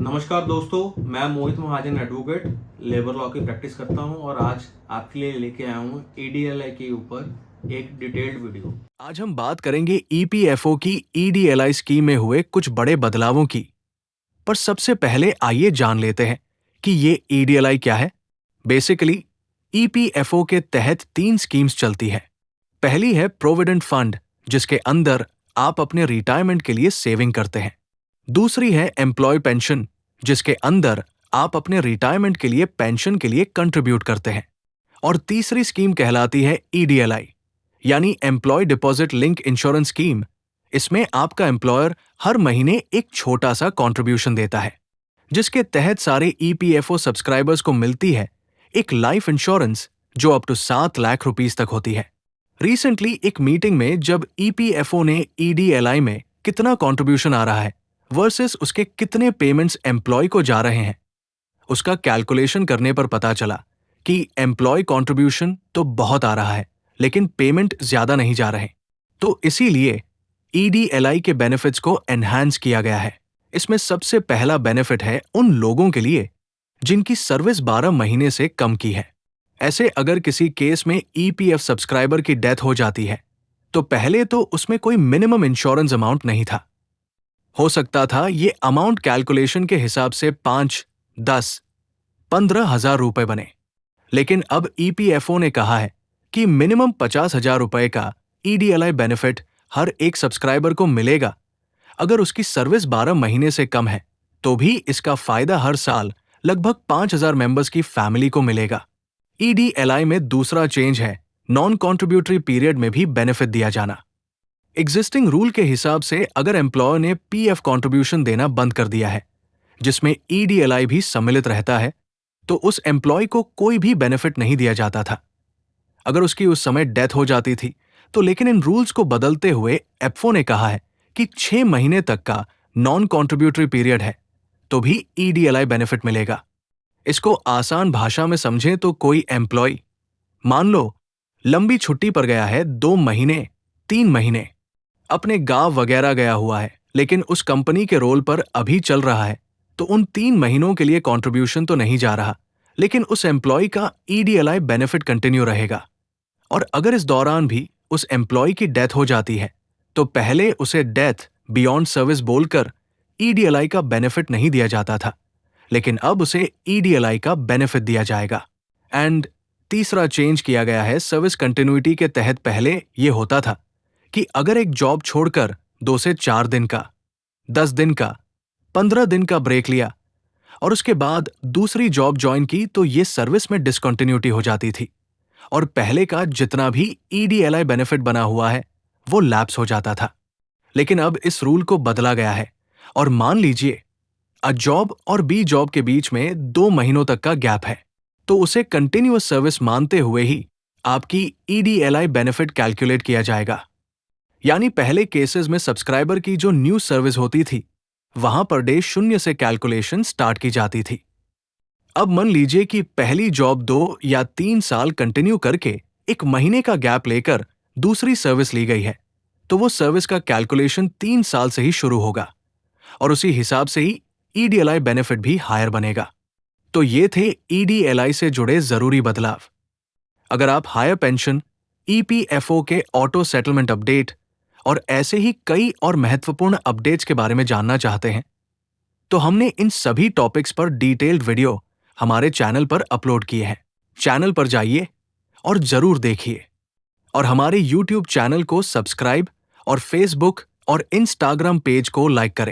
नमस्कार दोस्तों, मैं मोहित महाजन एडवोकेट लेबर लॉ की प्रैक्टिस करता हूं और आज आपके लिए लेके आया हूं ईडीएलआई के ऊपर एक डिटेल्ड वीडियो। आज हम बात करेंगे ईपीएफओ की ईडीएलआई स्कीम में हुए कुछ बड़े बदलावों की। पर सबसे पहले आइए जान लेते हैं कि ये ईडीएलआई क्या है। बेसिकली ईपीएफओ के तहत 3 स्कीम्स चलती है। पहली है प्रोविडेंट फंड, जिसके अंदर आप अपने रिटायरमेंट के लिए सेविंग करते हैं। दूसरी है एम्प्लॉय पेंशन, जिसके अंदर आप अपने रिटायरमेंट के लिए पेंशन के लिए कंट्रीब्यूट करते हैं। और तीसरी स्कीम कहलाती है ईडीएलआई, यानी employ deposit link insurance scheme. इसमें आपका एम्प्लॉयर हर महीने एक छोटा सा कंट्रीब्यूशन देता है, जिसके तहत सारे ईपीएफओ सब्सक्राइबर्स को मिलती है एक लाइफ इंश्योरेंस जो अप टू 7 लाख रुपीस तक होती है। रिसेंटली एक मीटिंग में जब ईपीएफओ ने ईडीएलआई में कितना कंट्रीब्यूशन आ रहा है वर्सेस उसके कितने पेमेंट्स एम्प्लॉय को जा रहे हैं, उसका कैलकुलेशन करने पर पता चला कि एम्प्लॉय कंट्रीब्यूशन तो बहुत आ रहा है लेकिन पेमेंट ज्यादा नहीं जा रहे। तो इसीलिए ईडीएलआई के बेनिफिट्स को एनहांस किया गया है। इसमें सबसे पहला बेनिफिट है उन लोगों के लिए जिनकी सर्विस 12 महीने से कम की है। ऐसे अगर किसी केस में ईपीएफ सब्सक्राइबर की डेथ हो जाती है तो पहले तो उसमें कोई मिनिमम इंश्योरेंस अमाउंट नहीं था। हो सकता था ये अमाउंट कैलकुलेशन के हिसाब से 5, 10, 15,000 रुपए बने, लेकिन अब ईपीएफओ ने कहा है कि मिनिमम 50,000 रुपए का ईडीएलआई बेनिफिट हर एक सब्सक्राइबर को मिलेगा। अगर उसकी सर्विस 12 महीने से कम है तो भी इसका फायदा हर साल लगभग 5,000 मेंबर्स की फैमिली को मिलेगा। ईडीएलआई में दूसरा चेंज है नॉन कॉन्ट्रीब्यूटरी पीरियड में भी बेनिफिट दिया जाना। एग्जिस्टिंग रूल के हिसाब से अगर एम्प्लॉयर ने पीएफ कॉन्ट्रीब्यूशन देना बंद कर दिया है, जिसमें ईडीएलआई भी सम्मिलित रहता है, तो उस एम्प्लॉय को कोई भी बेनिफिट नहीं दिया जाता था अगर उसकी उस समय डेथ हो जाती थी। तो लेकिन इन रूल्स को बदलते हुए एफओ ने कहा है कि 6 महीने तक का नॉन कॉन्ट्रीब्यूटरी पीरियड है तो भी ईडीएलआई बेनिफिट मिलेगा। इसको आसान भाषा में समझें तो कोई एम्प्लॉय मान लो लंबी छुट्टी पर गया है, 2 महीने, 3 महीने, अपने गांव वगैरह गया हुआ है, लेकिन उस कंपनी के रोल पर अभी चल रहा है, तो उन 3 महीनों के लिए कंट्रीब्यूशन तो नहीं जा रहा, लेकिन उस एम्प्लॉय का ईडीएलआई बेनिफिट कंटिन्यू रहेगा। और अगर इस दौरान भी उस एम्प्लॉय की डेथ हो जाती है तो पहले उसे डेथ बियॉन्ड सर्विस बोलकर ईडीएलआई का बेनिफिट नहीं दिया जाता था, लेकिन अब उसे ईडीएलआई का बेनिफिट दिया जाएगा। एंड तीसरा चेंज किया गया है सर्विस कंटिन्यूटी के तहत। पहले यह होता था कि अगर एक जॉब छोड़कर 2 से 4 दिन का, 10 दिन का, 15 दिन का ब्रेक लिया और उसके बाद दूसरी जॉब ज्वाइन की तो ये सर्विस में डिसकंटिन्यूटी हो जाती थी और पहले का जितना भी ईडीएलआई बेनिफिट बना हुआ है वो लैप्स हो जाता था। लेकिन अब इस रूल को बदला गया है और मान लीजिए अ जॉब और बी जॉब के बीच में 2 महीनों तक का गैप है तो उसे कंटिन्यूअस सर्विस मानते हुए ही आपकी ईडीएलआई बेनिफिट कैलकुलेट किया जाएगा। यानी पहले केसेस में सब्सक्राइबर की जो न्यू सर्विस होती थी वहां पर डे 0 से कैलकुलेशन स्टार्ट की जाती थी। अब मान लीजिए कि पहली जॉब 2 या 3 साल कंटिन्यू करके 1 महीने का गैप लेकर दूसरी सर्विस ली गई है तो वो सर्विस का कैलकुलेशन 3 साल से ही शुरू होगा और उसी हिसाब से ही ईडीएलआई बेनिफिट भी हायर बनेगा। तो ये थे ईडीएलआई से जुड़े जरूरी बदलाव। अगर आप हायर पेंशन, ईपीएफओ के ऑटो सेटलमेंट अपडेट और ऐसे ही कई और महत्वपूर्ण अपडेट्स के बारे में जानना चाहते हैं तो हमने इन सभी टॉपिक्स पर डिटेल्ड वीडियो हमारे चैनल पर अपलोड किए हैं। चैनल पर जाइए और जरूर देखिए और हमारे यूट्यूब चैनल को सब्सक्राइब और फेसबुक और इंस्टाग्राम पेज को लाइक करें।